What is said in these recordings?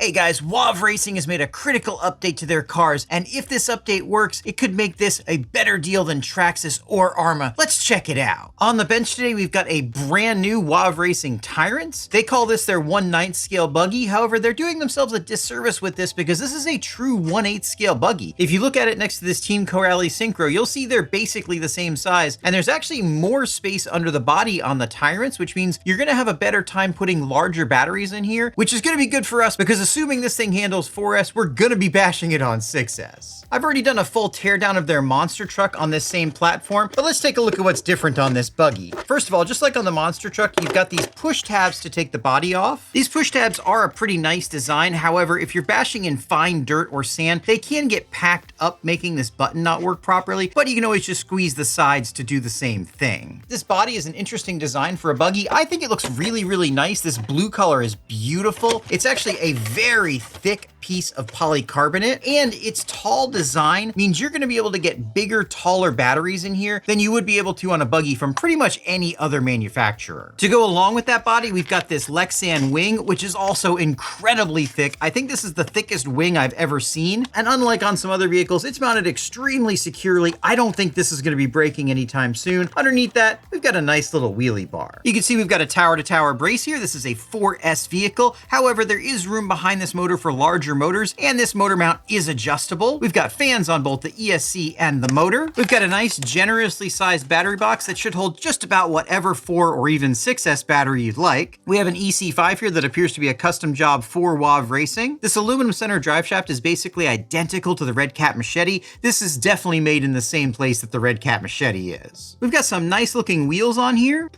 Hey guys, WOV Racing has made a critical update to their cars, and if this update works, it could make this a better deal than Traxxas or Arrma. Let's check it out. On the bench today, we've got a brand new WOV Racing Tyrants. They call this their 1/9 scale buggy. However, they're doing themselves a disservice with this because this is a true 1/8 scale buggy. If you look at it next to this Team Corrali Synchro, you'll see they're basically the same size, and there's actually more space under the body on the Tyrants, which means you're gonna have a better time putting larger batteries in here, which is gonna be good for us because assuming this thing handles 4S, we're gonna be bashing it on 6S. I've already done a full teardown of their monster truck on this same platform, but let's take a look at what's different on this buggy. First of all, just like on the monster truck, you've got these push tabs to take the body off. These push tabs are a pretty nice design. However, if you're bashing in fine dirt or sand, they can get packed up, making this button not work properly, but you can always just squeeze the sides to do the same thing. This body is an interesting design for a buggy. I think it looks really, really nice. This blue color is beautiful. It's actually a very thick piece of polycarbonate, and its tall design means you're going to be able to get bigger, taller batteries in here than you would be able to on a buggy from pretty much any other manufacturer. To go along with that body, we've got this Lexan wing, which is also incredibly thick. I think this is the thickest wing I've ever seen, and unlike on some other vehicles, it's mounted extremely securely. I don't think this is going to be breaking anytime soon. Underneath that, we've got a nice little wheelie bar. You can see we've got a tower-to-tower brace here. This is a 4S vehicle. However, there is room behind this motor for larger motors, and this motor mount is adjustable. We've got fans on both the ESC and the motor. We've got a nice generously sized battery box that should hold just about whatever 4 or even 6S battery you'd like. We have an EC5 here that appears to be a custom job for WOV Racing. This aluminum center drive shaft is basically identical to the Red Cat Machete. This is definitely made in the same place that the Red Cat Machete is. We've got some nice looking wheels on here.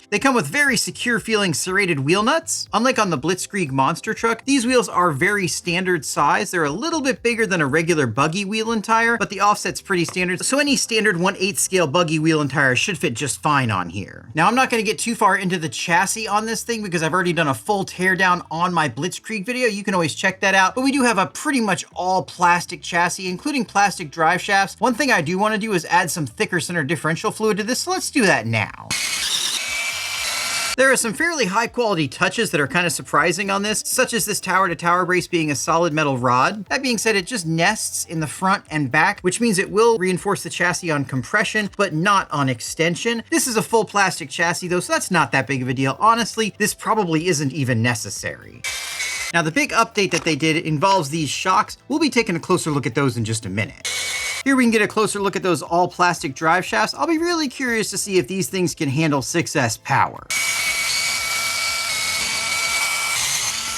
They come with very secure feeling serrated wheel nuts. Unlike on the Blitzkrieg monster truck, these wheels are very standard size. They're a little bit bigger than a regular buggy wheel and tire, but the offset's pretty standard. So any standard 1/8 scale buggy wheel and tire should fit just fine on here. Now I'm not gonna get too far into the chassis on this thing because I've already done a full teardown on my Blitzkrieg video. You can always check that out, but we do have a pretty much all plastic chassis, including plastic drive shafts. One thing I do wanna do is add some thicker center differential fluid to this, so let's do that now. There are some fairly high quality touches that are kind of surprising on this, such as this tower-to-tower brace being a solid metal rod. That being said, it just nests in the front and back, which means it will reinforce the chassis on compression, but not on extension. This is a full plastic chassis though, so that's not that big of a deal. Honestly, this probably isn't even necessary. Now the big update that they did involves these shocks. We'll be taking a closer look at those in just a minute. Here we can get a closer look at those all plastic drive shafts. I'll be really curious to see if these things can handle 6S power.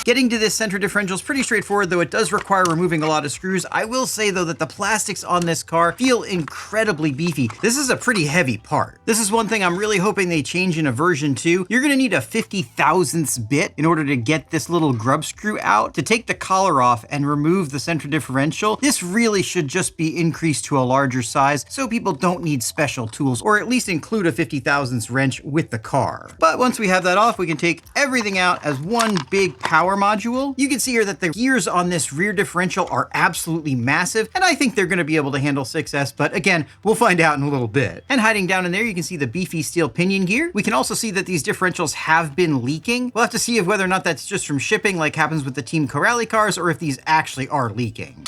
Getting to this center differential is pretty straightforward, though it does require removing a lot of screws. I will say, though, that the plastics on this car feel incredibly beefy. This is a pretty heavy part. This is one thing I'm really hoping they change in a version 2. You're gonna need a 50,000ths bit in order to get this little grub screw out. To take the collar off and remove the center differential, this really should just be increased to a larger size so people don't need special tools, or at least include a 50,000ths wrench with the car. But once we have that off, we can take everything out as one big power module. You can see here that the gears on this rear differential are absolutely massive, and I think they're going to be able to handle 6S, but again, we'll find out in a little bit. And hiding down in there, you can see the beefy steel pinion gear. We can also see that these differentials have been leaking. We'll have to see if whether or not that's just from shipping like happens with the Team Corrali cars, or if these actually are leaking.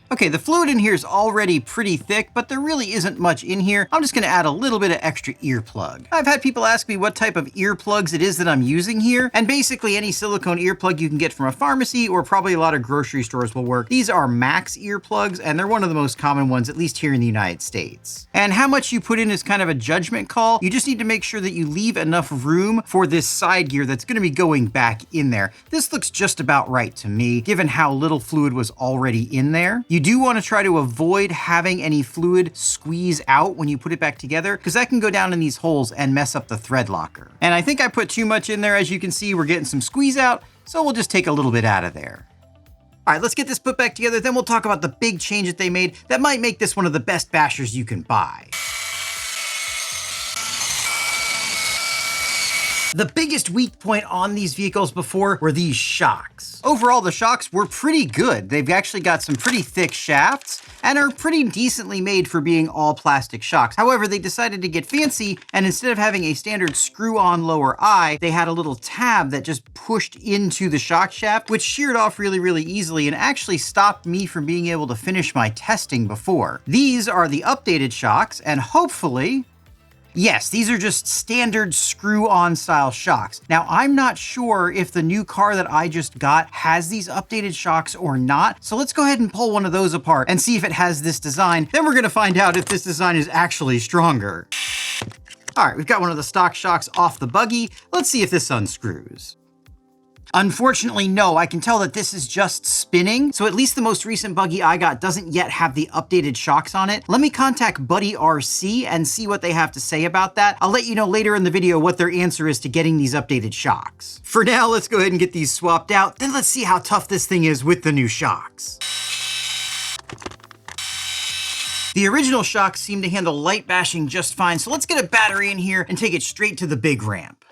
Okay, the fluid in here is already pretty thick, but there really isn't much in here. I'm just gonna add a little bit of extra earplug. I've had people ask me what type of earplugs it is that I'm using here, and basically any silicone earplug you can get from a pharmacy or probably a lot of grocery stores will work. These are Maxx earplugs, and they're one of the most common ones, at least here in the United States. And how much you put in is kind of a judgment call. You just need to make sure that you leave enough room for this side gear that's gonna be going back in there. This looks just about right to me, given how little fluid was already in there. You do want to try to avoid having any fluid squeeze out when you put it back together, because that can go down in these holes and mess up the thread locker. And I think I put too much in there. As you can see, we're getting some squeeze out, so we'll just take a little bit out of there. All right, let's get this put back together, then we'll talk about the big change that they made that might make this one of the best bashers you can buy. The biggest weak point on these vehicles before were these shocks. Overall, the shocks were pretty good. They've actually got some pretty thick shafts and are pretty decently made for being all plastic shocks. However, they decided to get fancy, and instead of having a standard screw-on lower eye, they had a little tab that just pushed into the shock shaft, which sheared off really easily and actually stopped me from being able to finish my testing before. These are the updated shocks, and hopefully, yes, these are just standard screw-on style shocks. Now, I'm not sure if the new car that I just got has these updated shocks or not, so let's go ahead and pull one of those apart and see if it has this design. Then we're gonna find out if this design is actually stronger. All right, we've got one of the stock shocks off the buggy. Let's see if this unscrews. Unfortunately, no, I can tell that this is just spinning, so at least the most recent buggy I got doesn't yet have the updated shocks on it. Let me contact Buddy RC and see what they have to say about that. I'll let you know later in the video what their answer is to getting these updated shocks. For now, let's go ahead and get these swapped out, then let's see how tough this thing is with the new shocks. The original shocks seem to handle light bashing just fine, so let's get a battery in here and take it straight to the big ramp.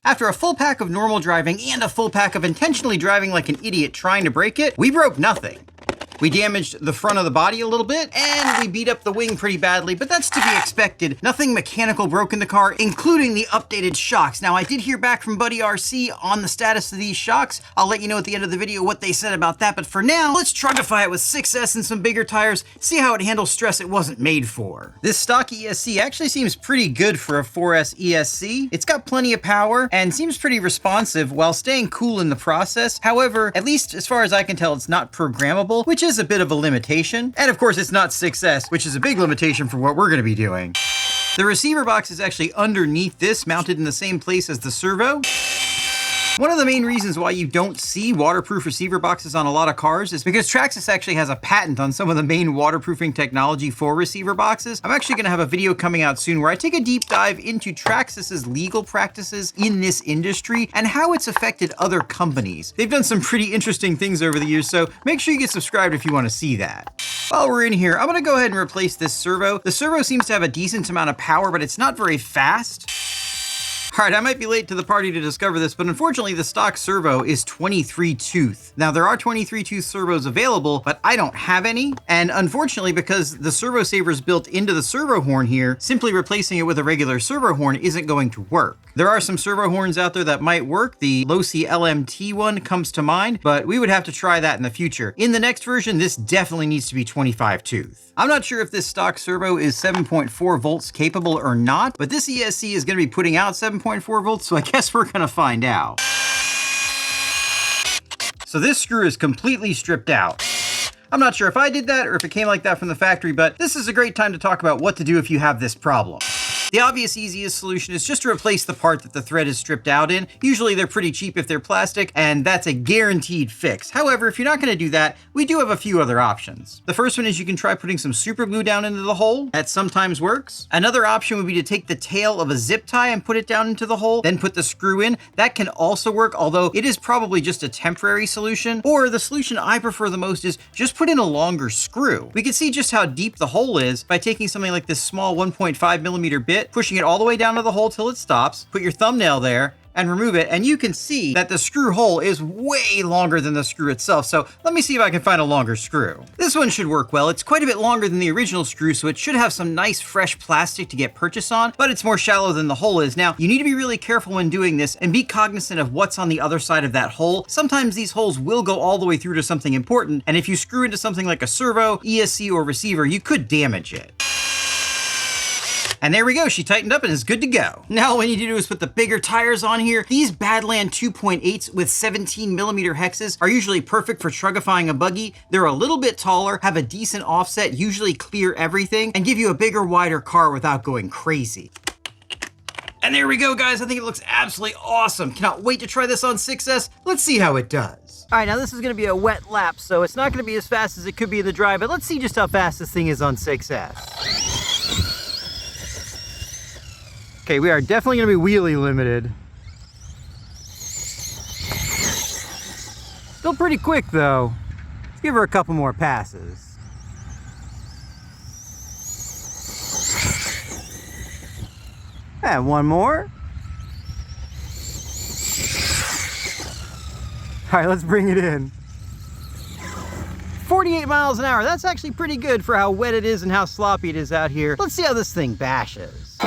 After a full pack of normal driving and a full pack of intentionally driving like an idiot trying to break it, we broke nothing. We damaged the front of the body a little bit, and we beat up the wing pretty badly, but that's to be expected. Nothing mechanical broke in the car, including the updated shocks. Now, I did hear back from Buddy RC on the status of these shocks. I'll let you know at the end of the video what they said about that, but for now, let's trugify it with 6S and some bigger tires, see how it handles stress it wasn't made for. This stock ESC actually seems pretty good for a 4S ESC. It's got plenty of power and seems pretty responsive while staying cool in the process. However, at least as far as I can tell, it's not programmable, which is a bit of a limitation. And of course, it's not 6S, which is a big limitation for what we're going to be doing. The receiver box is actually underneath this, mounted in the same place as the servo. One of the main reasons why you don't see waterproof receiver boxes on a lot of cars is because Traxxas actually has a patent on some of the main waterproofing technology for receiver boxes. I'm actually gonna have a video coming out soon where I take a deep dive into Traxxas's legal practices in this industry and how it's affected other companies. They've done some pretty interesting things over the years, so make sure you get subscribed if you wanna see that. While we're in here, I'm gonna go ahead and replace this servo. The servo seems to have a decent amount of power, but it's not very fast. All right, I might be late to the party to discover this, but unfortunately the stock servo is 23 tooth. Now there are 23 tooth servos available, but I don't have any. And unfortunately, because the servo saver is built into the servo horn here, simply replacing it with a regular servo horn isn't going to work. There are some servo horns out there that might work. The Losi LMT one comes to mind, but we would have to try that in the future. In the next version, this definitely needs to be 25 tooth. I'm not sure if this stock servo is 7.4 volts capable or not, but this ESC is gonna be putting out 7.4 volts, so I guess we're gonna find out. So this screw is completely stripped out. I'm not sure if I did that or if it came like that from the factory, but this is a great time to talk about what to do if you have this problem. The obvious easiest solution is just to replace the part that the thread is stripped out in. Usually they're pretty cheap if they're plastic, and that's a guaranteed fix. However, if you're not going to do that, we do have a few other options. The first one is you can try putting some super glue down into the hole. That sometimes works. Another option would be to take the tail of a zip tie and put it down into the hole, then put the screw in. That can also work, although it is probably just a temporary solution. Or the solution I prefer the most is just put in a longer screw. We can see just how deep the hole is by taking something like this small 1.5 millimeter bit, pushing it all the way down to the hole till it stops, put your thumbnail there, and remove it, and you can see that the screw hole is way longer than the screw itself. So let me see if I can find a longer screw. This one should work well. It's quite a bit longer than the original screw, so it should have some nice fresh plastic to get purchase on, but it's more shallow than the hole is. Now, you need to be really careful when doing this and be cognizant of what's on the other side of that hole. Sometimes these holes will go all the way through to something important, and if you screw into something like a servo, ESC, or receiver, you could damage it. And there we go, she tightened up and is good to go. Now all we need to do is put the bigger tires on here. These Badland 2.8s with 17 millimeter hexes are usually perfect for trugifying a buggy. They're a little bit taller, have a decent offset, usually clear everything, and give you a bigger, wider car without going crazy. And there we go, guys. I think it looks absolutely awesome. Cannot wait to try this on 6S. Let's see how it does. All right, now this is gonna be a wet lap, so it's not gonna be as fast as it could be in the dry, but let's see just how fast this thing is on 6S. Okay, we are definitely gonna be wheelie limited. Still pretty quick though. Let's give her a couple more passes. And one more. All right, let's bring it in. 48 miles an hour, that's actually pretty good for how wet it is and how sloppy it is out here. Let's see how this thing bashes.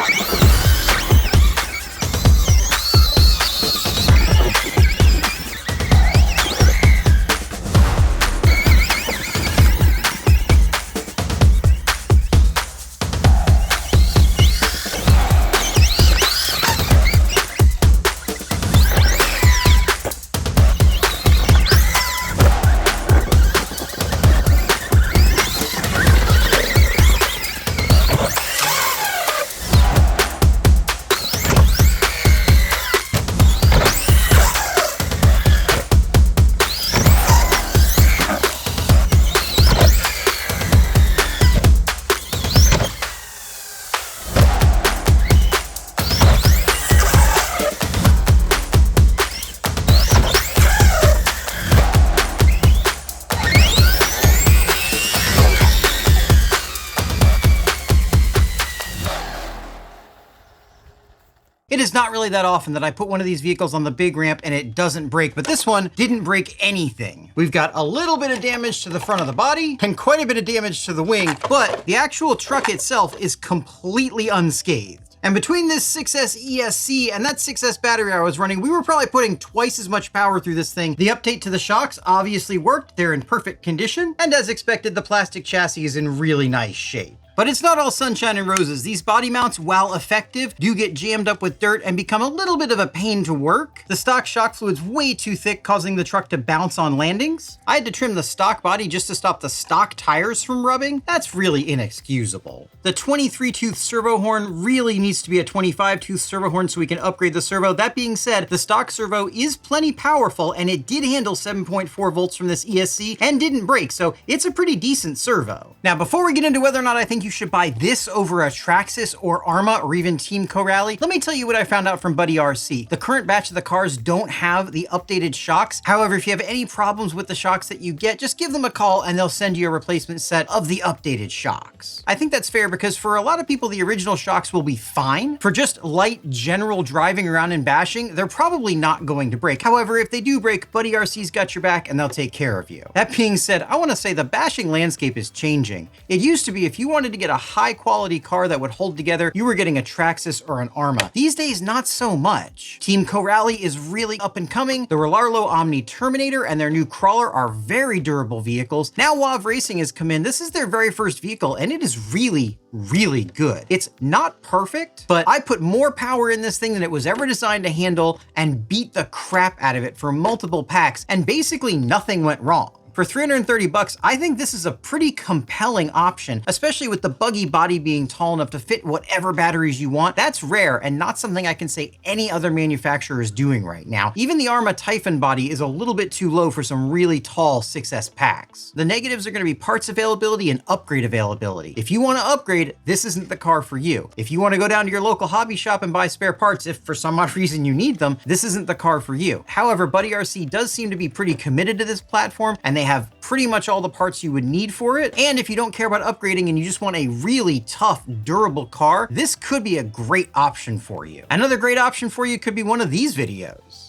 It is not really that often that I put one of these vehicles on the big ramp and it doesn't break, but this one didn't break anything. We've got a little bit of damage to the front of the body and quite a bit of damage to the wing, but the actual truck itself is completely unscathed. And between this 6S ESC and that 6S battery I was running, we were probably putting twice as much power through this thing. The update to the shocks obviously worked. They're in perfect condition. And as expected, the plastic chassis is in really nice shape. But it's not all sunshine and roses. These body mounts, while effective, do get jammed up with dirt and become a little bit of a pain to work. The stock shock fluid's way too thick, causing the truck to bounce on landings. I had to trim the stock body just to stop the stock tires from rubbing. That's really inexcusable. The 23-tooth servo horn really needs to be a 25-tooth servo horn so we can upgrade the servo. That being said, the stock servo is plenty powerful and it did handle 7.4 volts from this ESC and didn't break, so it's a pretty decent servo. Now, before we get into whether or not I think you should buy this over a Traxxas or Arrma or even Team Co-Rally, let me tell you what I found out from Buddy RC. The current batch of the cars don't have the updated shocks. However, if you have any problems with the shocks that you get, just give them a call and they'll send you a replacement set of the updated shocks. I think that's fair because for a lot of people, the original shocks will be fine. For just light general driving around and bashing, they're probably not going to break. However, if they do break, Buddy RC's got your back and they'll take care of you. That being said, I want to say the bashing landscape is changing. It used to be if you wanted to get a high quality car that would hold together, you were getting a Traxxas or an Arrma. These days, not so much. Team Co-Rally is really up and coming. The Relarlo Omni Terminator and their new Crawler are very durable vehicles. Now WOV Racing has come in. This is their very first vehicle and it is really good. It's not perfect, but I put more power in this thing than it was ever designed to handle and beat the crap out of it for multiple packs, and basically nothing went wrong. For 330 bucks, I think this is a pretty compelling option, especially with the buggy body being tall enough to fit whatever batteries you want. That's rare and not something I can say any other manufacturer is doing right now. Even the Arrma Typhon body is a little bit too low for some really tall 6S packs. The negatives are going to be parts availability and upgrade availability. If you want to upgrade, this isn't the car for you. If you want to go down to your local hobby shop and buy spare parts, if for some odd reason you need them, this isn't the car for you. However, Buddy RC does seem to be pretty committed to this platform, and they have pretty much all the parts you would need for it. And if you don't care about upgrading and you just want a really tough, durable car, this could be a great option for you. Another great option for you could be one of these videos.